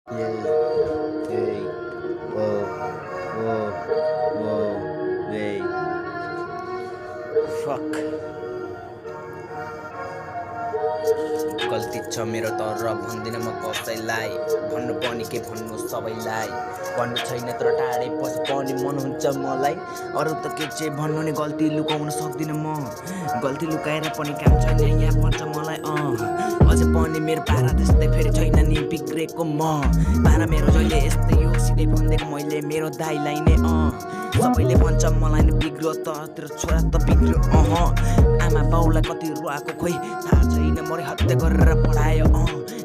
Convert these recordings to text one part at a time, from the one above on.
Yay, yay, whoa, whoa, whoa, yay. Fuck. गल्ती छ मेरो तर भन्दिनँ म कसैलाई भन्नु पनि के भन्नु सबैलाई भन्नु छैन तर टाढै पछि पनि मन हुन्छ मलाई अरू त के चाहिँ भन्नु नि गल्ती लुकाउन सक्दिनँ म गल्ती लुकाएर पनि काम छैन यहाँ पर्छ मलाई अझै पनि मेरो पारा त्यस्तै फेरि छैन नि बिग्रेको म पारा मेरो जहिले यस्तै हो सिधै भनिदिएको मैले मेरो दाइलाई नै सबैले भन्छ मलाई नै बिग्रियो त तेरो छोरा त बिग्रियो आमा बाउलाई कति रुवाएको खोइ थाहा छैन मरि हत्या गरेर पढायो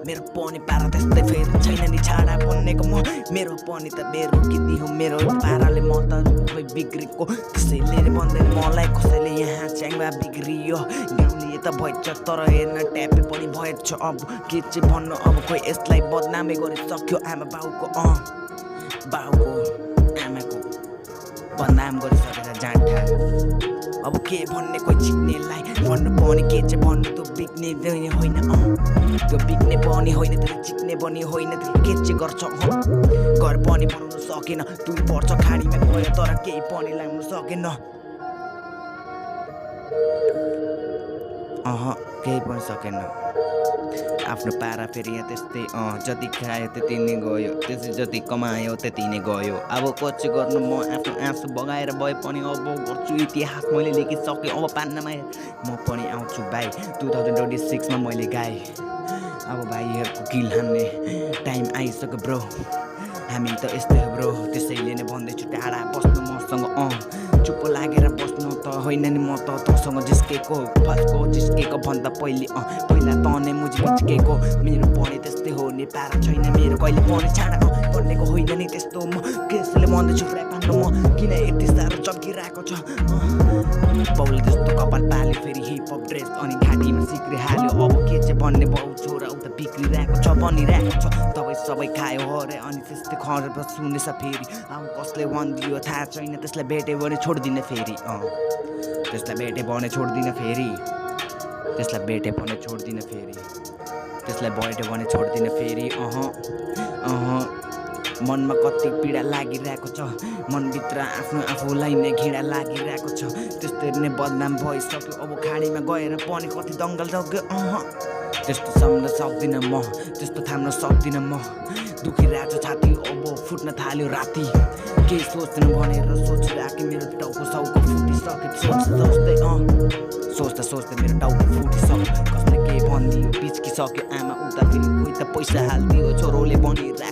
मेरो पनि पारा त्यस्तै फेरि छैन नि छाडा बन्नेको म मेरो पनि त मेरो गीती हो मेरो पाराले म त खोइ बिग्रेको त्यसैले भन्दैन मलाई कसैले यहाँ च्याङ्बा बिग्रियो गाउँले त भएछ तर हेर्न ट्यापे पनि भएछ अब के चाहिँ भन्नु अब खोइ यसलाई बदनामै गरिसक्यो आमा बाउको आमाको बदनाम गरिसकेर जाँठा अब के भन्ने कोही चिक्नेलाई भन्नु पनि के चाहिँ भन्नु त्यो बिग्ने होइन त्यो बिग्ने पनि होइन त्यसले चिक्ने पनि होइन त्यसले के चाहिँ गर्छ घर पनि बनाउनु सकेन दुई वर्ष खाडीमा गयो तर केही पनि ल्याउनु सकेन केही पनि सकेन आफ्नो पारा फेरि यहाँ त्यस्तै जति खायो त्यति नै गयो त्यसै जति कमायो त्यति नै गयो अब कति गर्नु म आफ्नो आँसु बगाएर भए पनि अब गर्छु इतिहास मैले लेखिसकेँ अब पान्नमा म पनि आउँछु भाइ 2026मा मैले गाएँ अब भाइहरूको किल हान्ने टाइम आइसक्यो ब्रो हामी त यस्तै हो ब्रो त्यसैले नै भन्दैछु टाढा बस्नु मसँग चुप लागेर बस्नु त होइन नि म त तँसँग जिस्केको जिस्केको भन्दा पहिला त नै मुजी जिस्केको मेरो पनि त्यस्तै हो नि पारा छैन मेरो कहिले पनि छाडा भन्नेको होइन नि त्यस्तो म केसले भन्दैछु फ्राइ पार्नु म किन यति साह्रो चम्किरहेको छ बाउले जस्तो कपाल पाल्यो फेरि हिपहप ड्रेस अनि घाँटीमा सिक्री हाल्यो अब के चाहिँ भन्ने बाउ छोरा उता बिग्रिरहेको छ भनिरहेको छ तपाईँ सबै खायो अरे अनि त्यस्तै खरेर सुनेछ फेरि अब कसले भनिदियो थाहा छैन त्यसलाई भेट्यो भने छोडिदिने फेरि त्यसलाई भेट्यो भने छोडिदिने फेरि त्यसलाई भेट्यो भने छोडिदिने फेरि त्यसलाई भेट्यो भने छोडिदिने फेरि मनमा कति पीडा लागिरहेको छ मनभित्र आफूलाई नै घिडा लागिरहेको छ त्यस्तै नै बदनाम भइसक्यो अब खाडीमा गएर पनि कति दङ्गल सक्यो त्यस्तो सम्झ्न सक्दिनँ म त्यस्तो थाम्न सक्दिनँ म दुखिरहेको छाती अब फुट्न थाल्यो राति केही सोच्नु भनेर सोचिरहेको मेरो टाउको साउको फुटिसक्यो सोच्दा सोच्दै मेरो टाउको फुटिसक्यो कसले के भनिदियो बिच्किसक्यो आमा उता फेरि कोही त पैसा हालिदियो छोरोले भनिरहेको